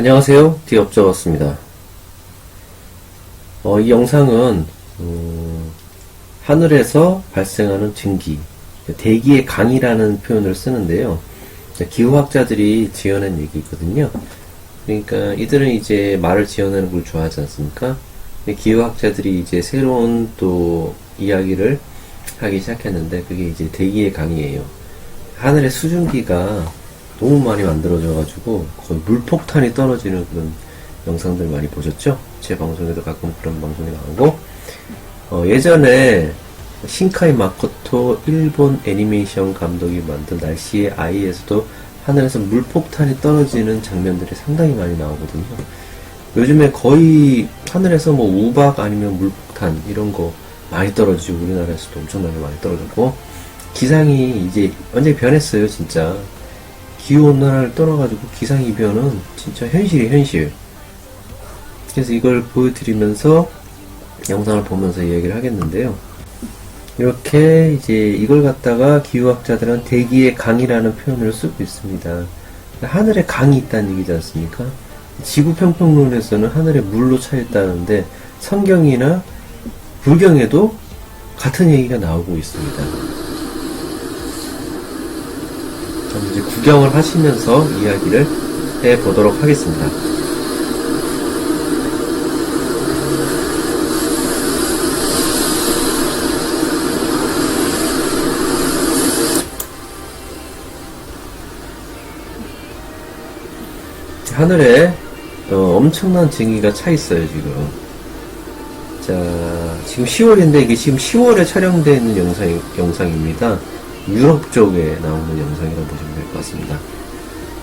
안녕하세요. 디업저였습니다. 이 영상은 하늘에서 발생하는 증기, 대기의 강이라는 표현을 쓰는데요. 기후학자들이 지어낸 얘기거든요. 그러니까 이들은 이제 말을 지어내는 걸 좋아하지 않습니까? 기후학자들이 이제 새로운 또 이야기를 하기 시작했는데, 그게 이제 대기의 강이에요. 하늘의 수증기가 너무 많이 만들어져가지고 거의 물폭탄이 떨어지는 그런 영상들 많이 보셨죠? 제 방송에도 가끔 그런 방송이 나오고, 예전에 신카이 마코토 일본 애니메이션 감독이 만든 날씨의 아이에서도 하늘에서 물폭탄이 떨어지는 장면들이 상당히 많이 나오거든요. 요즘에 거의 하늘에서 뭐 우박 아니면 물폭탄 이런 거 많이 떨어지고, 우리나라에서도 엄청나게 많이 떨어졌고, 기상이 이제 완전히 변했어요. 진짜 기후온난화를 떠나가지고 기상이변은 진짜 현실이 현실. 그래서 이걸 보여드리면서 영상을 보면서 얘기를 하겠는데요. 이렇게 이제 이걸 갖다가 기후학자들은 대기의 강이라는 표현을 쓰고 있습니다. 하늘에 강이 있다는 얘기지 않습니까? 지구평평론에서는 하늘에 물로 차 있다는데, 성경이나 불경에도 같은 얘기가 나오고 있습니다. 이제 구경을 하시면서 이야기를 해보도록 하겠습니다. 하늘에 엄청난 증기가 차 있어요, 지금. 자, 지금 10월인데 이게 지금 10월에 촬영되어 있는 영상입니다. 유럽 쪽에 나오는 영상이라고 보시면 될 것 같습니다.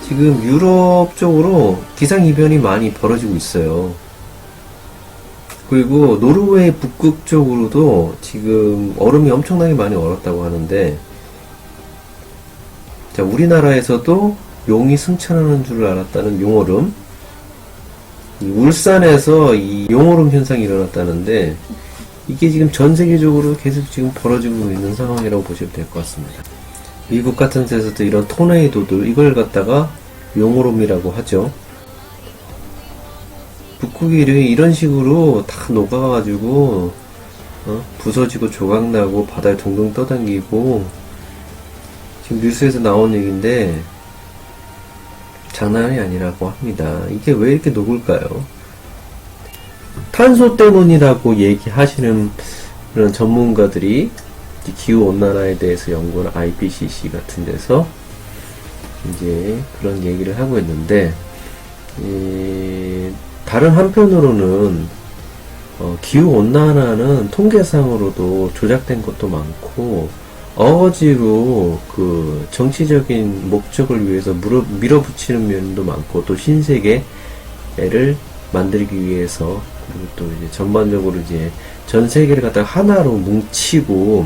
지금 유럽 쪽으로 기상이변이 많이 벌어지고 있어요. 그리고 노르웨이 북극 쪽으로도 지금 얼음이 엄청나게 많이 얼었다고 하는데, 자, 우리나라에서도 용이 승천하는 줄 알았다는 용얼음, 울산에서 이 용얼음 현상이 일어났다는데, 이게 지금 전 세계적으로 계속 지금 벌어지고 있는 상황이라고 보시면 될 것 같습니다. 미국 같은 데서도 이런 토네이도들, 이걸 갖다가 용오름이라고 하죠. 북극이 이런 식으로 다 녹아가지고 부서지고 조각나고 바다에 동동 떠다니고, 지금 뉴스에서 나온 얘기인데 장난이 아니라고 합니다. 이게 왜 이렇게 녹을까요? 탄소 때문이라고 얘기하시는 그런 전문가들이 기후온난화에 대해서 연구하는 IPCC 같은 데서 이제 그런 얘기를 하고 있는데, 다른 한편으로는 기후온난화는 통계상으로도 조작된 것도 많고, 어거지로 그 정치적인 목적을 위해서 밀어붙이는 면도 많고, 또 신세계를 만들기 위해서, 그리고 또 이제 전반적으로 이제 전 세계를 갖다가 하나로 뭉치고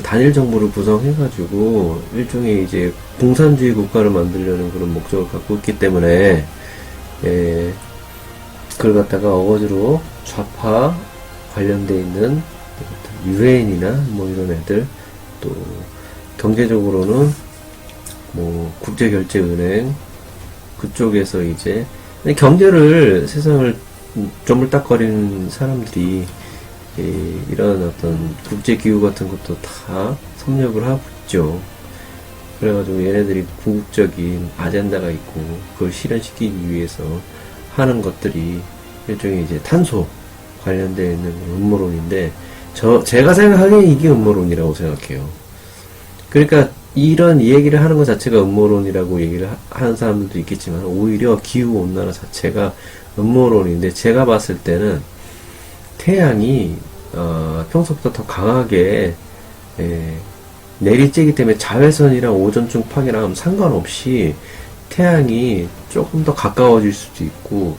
단일 정부를 구성해가지고 일종의 이제 공산주의 국가를 만들려는 그런 목적을 갖고 있기 때문에, 그걸 갖다가 어거지로 좌파 관련돼 있는 유엔이나 뭐 이런 애들, 또 경제적으로는 뭐 국제결제은행 그쪽에서 이제 경제를, 세상을 쪼물딱거리는 사람들이 이런 어떤 국제기후 같은 것도 다 섭렵을 하고 있죠. 그래가지고 얘네들이 궁극적인 아젠다가 있고, 그걸 실현시키기 위해서 하는 것들이 일종의 이제 탄소 관련되어 있는 음모론인데, 제가 생각하기엔 이게 음모론이라고 생각해요. 그러니까 이런 얘기를 하는 것 자체가 음모론이라고 얘기를 하는 사람들도 있겠지만, 오히려 기후온난화 자체가 음모론인데, 제가 봤을 때는 태양이 평소보다 더 강하게 내리쬐기 때문에 자외선이랑 오존층 파괴랑 상관없이 태양이 조금 더 가까워질 수도 있고,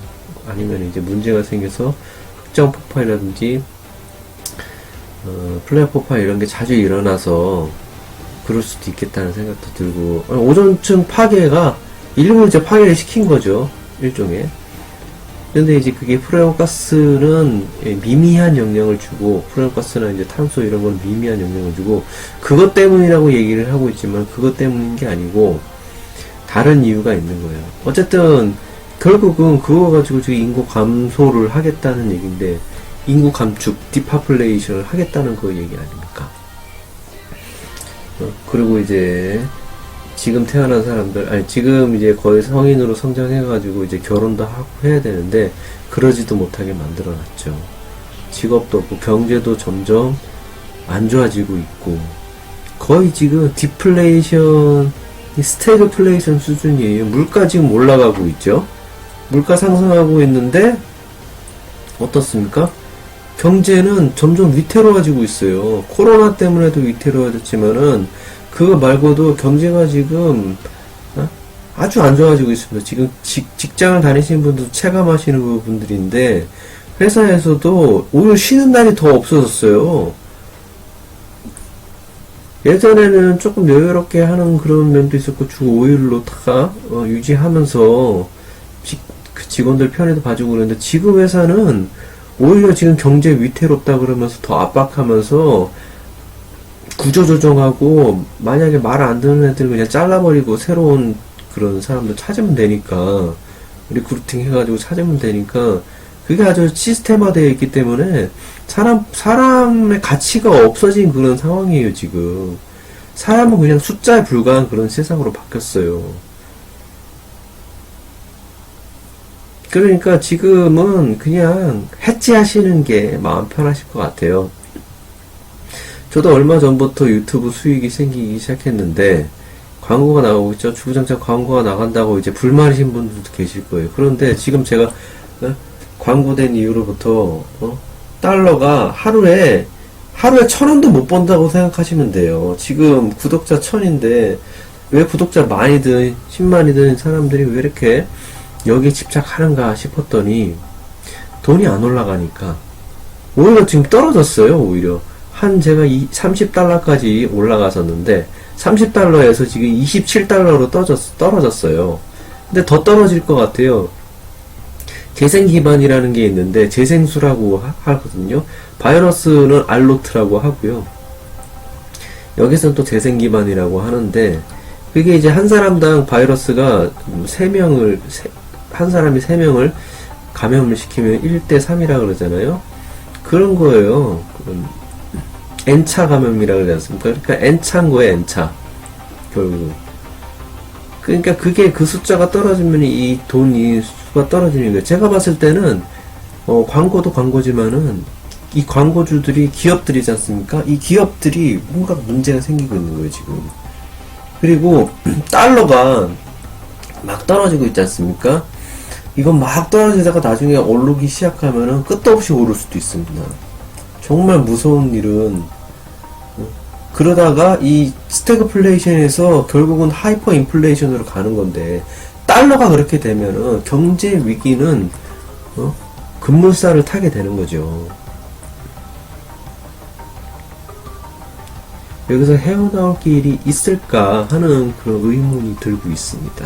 아니면 이제 문제가 생겨서 흑점 폭발이라든지 플레어 폭발 이런 게 자주 일어나서 그럴 수도 있겠다는 생각도 들고, 오존층 파괴가 일부 이제 파괴를 시킨 거죠, 일종의. 근데 이제 그게 프레온가스는 미미한 영향을 주고, 프레온가스나 이제 탄소 이런 건 미미한 영향을 주고, 그것 때문이라고 얘기를 하고 있지만 그것 때문인 게 아니고, 다른 이유가 있는 거예요. 어쨌든 결국은 그거 가지고 지금 인구 감소를 하겠다는 얘기인데, 인구 감축, 디파플레이션을 하겠다는 그 얘기 아닙니까? 그리고 이제 지금 태어난 사람들, 아니 지금 이제 거의 성인으로 성장해가지고 이제 결혼도 하고 해야 되는데 그러지도 못하게 만들어놨죠. 직업도 없고 경제도 점점 안 좋아지고 있고, 거의 지금 디플레이션, 스태그플레이션 수준이에요. 물가 지금 올라가고 있죠. 물가 상승하고 있는데 어떻습니까? 경제는 점점 위태로워지고 있어요. 코로나 때문에도 위태로워졌지만은 그거 말고도 경제가 지금 아주 안 좋아지고 있습니다. 지금 직장을 다니시는 분들도 체감하시는 분들인데, 회사에서도 오히려 쉬는 날이 더 없어졌어요. 예전에는 조금 여유롭게 하는 그런 면도 있었고, 주 5일로 다 유지하면서 직원들 편에도 봐주고 그러는데, 지금 회사는 오히려 지금 경제 위태롭다 그러면서 더 압박하면서 구조조정하고, 만약에 말 안 듣는 애들 그냥 잘라버리고 새로운 그런 사람들 찾으면 되니까, 리크루팅 해가지고 찾으면 되니까, 그게 아주 시스템화되어 있기 때문에 사람의 가치가 없어진 그런 상황이에요. 지금 사람은 그냥 숫자에 불과한 그런 세상으로 바뀌었어요. 그러니까 지금은 그냥 해지하시는 게 마음 편하실 것 같아요. 저도 얼마 전부터 유튜브 수익이 생기기 시작했는데, 광고가 나오고 있죠. 주구장창 광고가 나간다고 이제 불만이신 분들도 계실 거예요. 그런데 지금 제가 광고된 이후로부터 달러가 하루에 1,000원도 못 번다고 생각하시면 돼요. 지금 구독자 1,000인데 왜 구독자 많이든 10만이든 사람들이 왜 이렇게 여기에 집착하는가 싶었더니, 돈이 안 올라가니까 오히려 지금 떨어졌어요. 오히려 제가 30달러까지 올라갔었는데 30달러에서 지금 27달러로 떨어졌어요. 근데 더 떨어질 것 같아요. 재생 기반이라는 게 있는데 재생수라고 하거든요. 바이러스는 알로트라고 하고요. 여기서는 또 재생 기반이라고 하는데, 그게 이제 한 사람당 바이러스가 한 사람이 3명을 감염을 시키면 1대3이라 그러잖아요. 그런 거예요. N차 감염이라 그러지 않습니까? 그러니까 N차인 거예요, N차. 결국. 그러니까 그게 그 숫자가 떨어지면 이 돈이 수가 떨어지는 거예요. 제가 봤을 때는 광고도 광고지만은 이 광고주들이 기업들이지 않습니까? 이 기업들이 뭔가 문제가 생기고 있는 거예요, 지금. 그리고 달러가 막 떨어지고 있지 않습니까? 이건 막 떨어지다가 나중에 오르기 시작하면은 끝도 없이 오를 수도 있습니다. 정말 무서운 일은, 그러다가 이 스태그플레이션에서 결국은 하이퍼 인플레이션으로 가는 건데, 달러가 그렇게 되면은 경제 위기는 급물살을 타게 되는 거죠. 여기서 헤어나올 길이 있을까 하는 그런 의문이 들고 있습니다.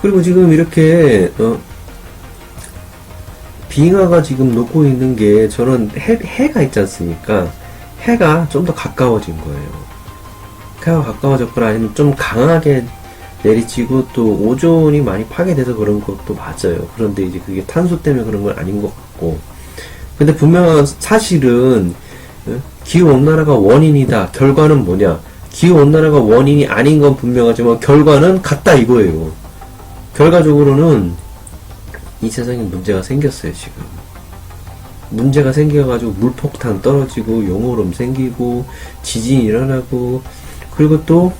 그리고 지금 이렇게 빙하가 지금 녹고 있는 게, 저는 해가 있지 않습니까? 해가 좀 더 가까워진 거예요. 해가 가까워졌거나 아니면 좀 강하게 내리치고 또 오존이 많이 파괴돼서 그런 것도 맞아요. 그런데 이제 그게 탄소 때문에 그런 건 아닌 것 같고, 근데 분명한 사실은 기후온난화가 원인이다. 결과는 뭐냐? 기후온난화가 원인이 아닌 건 분명하지만 결과는 같다 이거예요. 결과적으로는 이 세상에 문제가 생겼어요. 지금 문제가 생겨가지고 물폭탄 떨어지고 용오름 생기고 지진이 일어나고, 그리고 또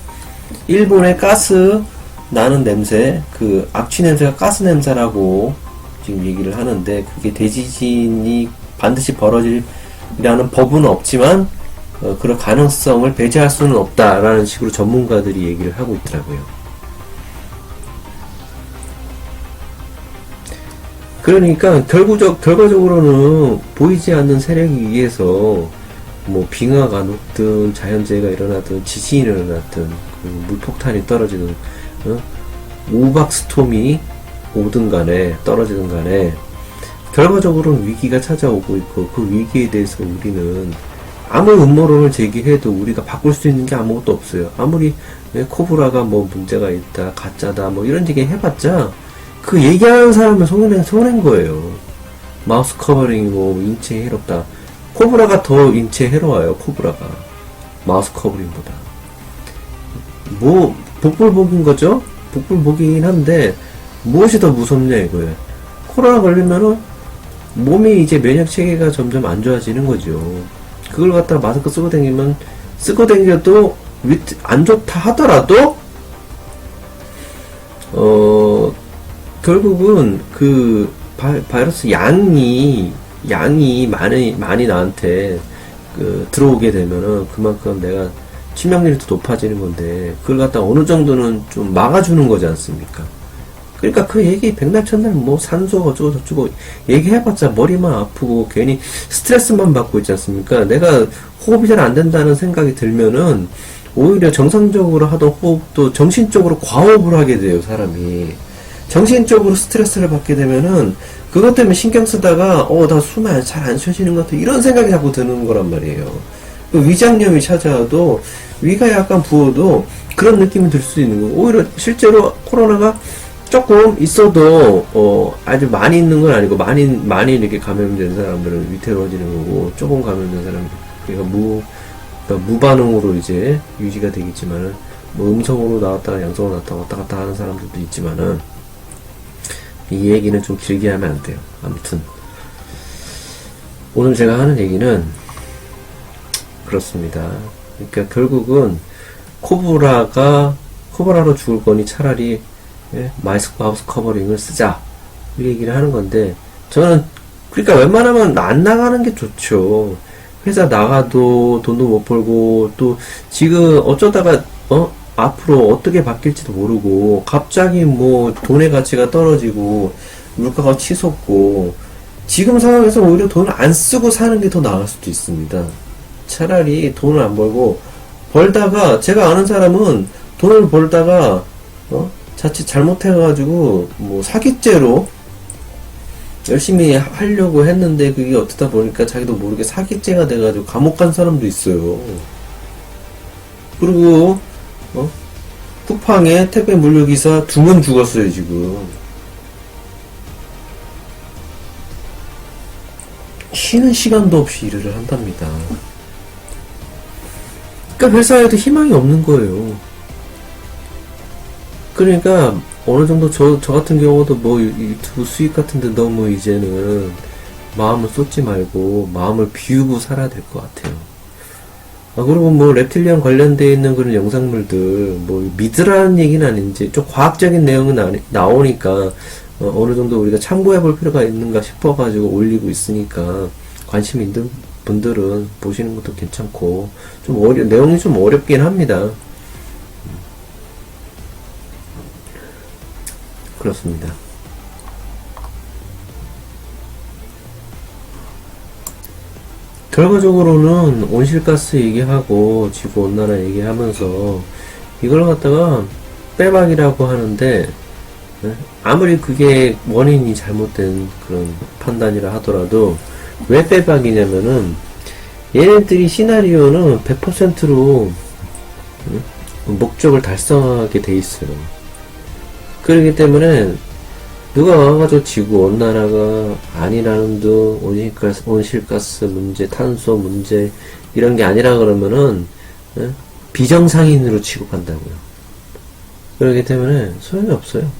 일본의 가스 나는 냄새, 그 악취 냄새가 가스 냄새라고 지금 얘기를 하는데, 그게 대지진이 반드시 벌어질이라는 법은 없지만 그런 가능성을 배제할 수는 없다라는 식으로 전문가들이 얘기를 하고 있더라고요. 그러니까 결과적으로는 보이지 않는 세력에 의해서 뭐 빙하가 녹든 자연재해가 일어나든 지진이 일어나든 물폭탄이 떨어지든 오박 스톰이 오든 간에 떨어지든 간에 결과적으로는 위기가 찾아오고 있고, 그 위기에 대해서 우리는 아무 음모론을 제기해도 우리가 바꿀 수 있는 게 아무것도 없어요. 아무리 코브라가 뭐 문제가 있다, 가짜다, 뭐 이런 얘기 해봤자 그 얘기하는 사람을 속낸 거예요. 마우스 커버링이 뭐 인체에 해롭다. 코브라가 더 인체에 해로워요. 코브라가 마우스 커버링보다. 뭐 복불복인 거죠? 복불복이긴 한데 무엇이 더 무섭냐 이거예요. 코로나 걸리면은 몸이 이제 면역 체계가 점점 안 좋아지는 거죠. 그걸 갖다가 마스크 쓰고 다녀도 안 좋다 하더라도 결국은 그 바이러스 양이 많이 나한테 들어오게 되면은 그만큼 내가 치명률이 더 높아지는 건데, 그걸 갖다 어느 정도는 좀 막아주는 거지 않습니까? 그러니까 그 얘기 백날 첫날 뭐 산소 어쩌고 저쩌고 얘기해봤자 머리만 아프고 괜히 스트레스만 받고 있지 않습니까? 내가 호흡이 잘 안 된다는 생각이 들면은 오히려 정상적으로 하던 호흡도 정신적으로 과호흡을 하게 돼요, 사람이. 정신적으로 스트레스를 받게 되면은 그것 때문에 신경 쓰다가 나 숨이 잘 안 쉬어지는 것 같아, 이런 생각이 자꾸 드는 거란 말이에요. 위장염이 찾아와도 위가 약간 부어도 그런 느낌이 들 수 있는 거고, 오히려 실제로 코로나가 조금 있어도 아주 많이 있는 건 아니고 많이 이렇게 감염된 사람들은 위태로워지는 거고, 조금 감염된 사람들 그러니까 무반응으로 이제 유지가 되겠지만은 뭐 음성으로 나왔다가 양성으로 나왔다가 왔다 갔다 하는 사람들도 있지만은 이 얘기는 좀 길게 하면 안 돼요. 아무튼 오늘 제가 하는 얘기는 그렇습니다. 그러니까 결국은 코브라로 죽을 거니 차라리 마우스 커버링을 쓰자, 이 얘기를 하는 건데, 저는 그러니까 웬만하면 안 나가는 게 좋죠. 회사 나가도 돈도 못 벌고, 또 지금 어쩌다가 앞으로 어떻게 바뀔지도 모르고, 갑자기 뭐 돈의 가치가 떨어지고 물가가 치솟고, 지금 상황에서 오히려 돈을 안 쓰고 사는 게 더 나을 수도 있습니다. 차라리 돈을 안 벌고, 벌다가, 제가 아는 사람은 돈을 벌다가 자칫 잘못해가지고 뭐 사기죄로 열심히 하려고 했는데 그게 어쩌다 보니까 자기도 모르게 사기죄가 돼가지고 감옥 간 사람도 있어요. 그리고 쿠팡에 택배 물류기사 2명 죽었어요 지금. 쉬는 시간도 없이 일을 한답니다. 그러니까 회사에도 희망이 없는 거예요. 그러니까 어느 정도 저 같은 경우도 뭐 유튜브 수익 같은데 너무 이제는 마음을 쏟지 말고 마음을 비우고 살아야 될 것 같아요. 그리고 뭐 reptilian 관련되어 있는 그런 영상물들 뭐 믿으라는 얘기는 아닌지 좀 과학적인 내용은 나오니까 어느 정도 우리가 참고해 볼 필요가 있는가 싶어가지고 올리고 있으니까 관심 있는 분들은 보시는 것도 괜찮고, 좀 내용이 좀 어렵긴 합니다. 그렇습니다. 결과적으로는 온실가스 얘기하고 지구온난화 얘기하면서 이걸 갖다가 빼박이라고 하는데, 아무리 그게 원인이 잘못된 그런 판단이라 하더라도 왜 빼박이냐면은 얘네들이 시나리오는 100%로 목적을 달성하게 돼 있어요. 그렇기 때문에 누가 와가지고 지구온난화가 아니라는 둥, 온실가스 문제, 탄소 문제 이런 게 아니라 그러면은 비정상인으로 취급한다고요. 그렇기 때문에 소용이 없어요.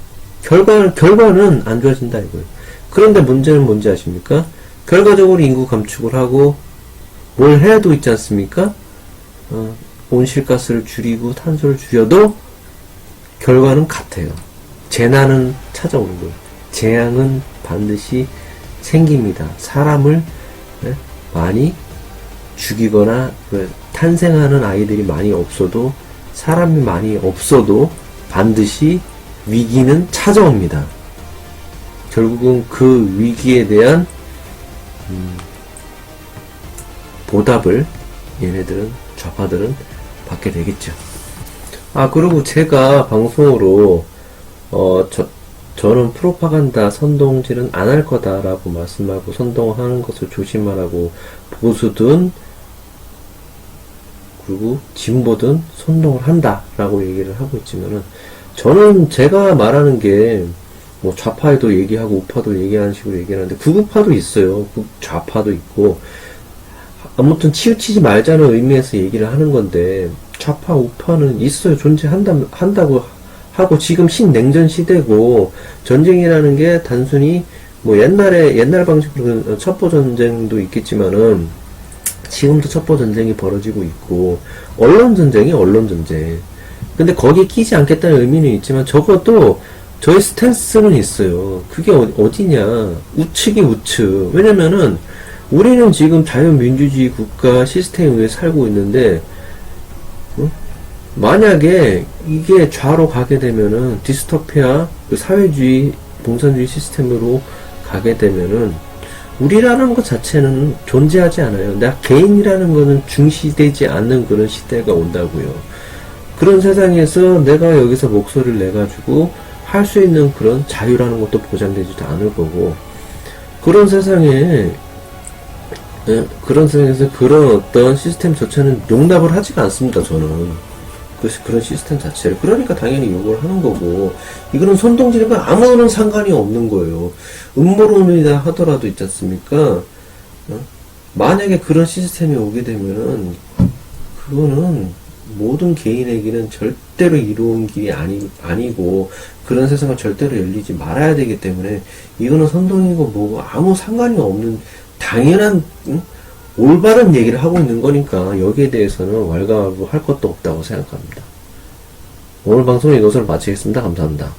결과는 안 좋아진다 이거예요. 그런데 문제는 뭔지 아십니까? 결과적으로 인구 감축을 하고 뭘 해도 있지 않습니까? 온실가스를 줄이고 탄소를 줄여도 결과는 같아요. 재난은 찾아오는 거예요. 재앙은 반드시 생깁니다. 사람을 많이 죽이거나 탄생하는 아이들이 많이 없어도, 사람이 많이 없어도 반드시 위기는 찾아옵니다. 결국은 그 위기에 대한 보답을 얘네들은, 좌파들은 받게 되겠죠. 그리고 제가 방송으로 저는 프로파간다 선동질은 안 할 거다라고 말씀하고 선동하는 것을 조심하라고 보수든 그리고 진보든 선동을 한다라고 얘기를 하고 있지만은 저는 제가 말하는 게 뭐 좌파에도 얘기하고 우파도 얘기하는 식으로 얘기하는데 극우파도 있어요. 좌파도 있고 아무튼 치우치지 말자는 의미에서 얘기를 하는 건데 좌파 우파는 있어요. 한다고 하고 지금 신냉전 시대고 전쟁이라는 게 단순히 뭐 옛날 방식으로 첩보 전쟁도 있겠지만은 지금도 첩보 전쟁이 벌어지고 있고 언론 전쟁이 언론 전쟁. 근데 거기에 끼지 않겠다는 의미는 있지만 적어도 저의 스탠스는 있어요. 그게 어디냐? 우측이 우측. 왜냐면은 우리는 지금 자유민주주의 국가 시스템 위에 살고 있는데 만약에 이게 좌로 가게 되면은 디스토피아 그 사회주의 공산주의 시스템으로 가게 되면은 우리라는 것 자체는 존재하지 않아요. 나 개인이라는 거는 중시되지 않는 그런 시대가 온다고요. 그런 세상에서 내가 여기서 목소리를 내가지고 할 수 있는 그런 자유라는 것도 보장되지도 않을 거고 그런 세상에 그런 세상에서 그런 어떤 시스템 자체는 용납을 하지가 않습니다. 저는 그런 시스템 자체를 그러니까 당연히 요구를 하는 거고 이거는 선동질과 아무런 상관이 없는 거예요. 음모론이다 하더라도 있지 않습니까? 만약에 그런 시스템이 오게 되면은 그거는 모든 개인에게는 절대로 이로운 길이 아니고 그런 세상은 절대로 열리지 말아야 되기 때문에 이거는 선동이고 뭐고 아무 상관이 없는 당연한 올바른 얘기를 하고 있는 거니까 여기에 대해서는 왈가왈부 할 것도 없다고 생각합니다. 오늘 방송은 이것으로 마치겠습니다. 감사합니다.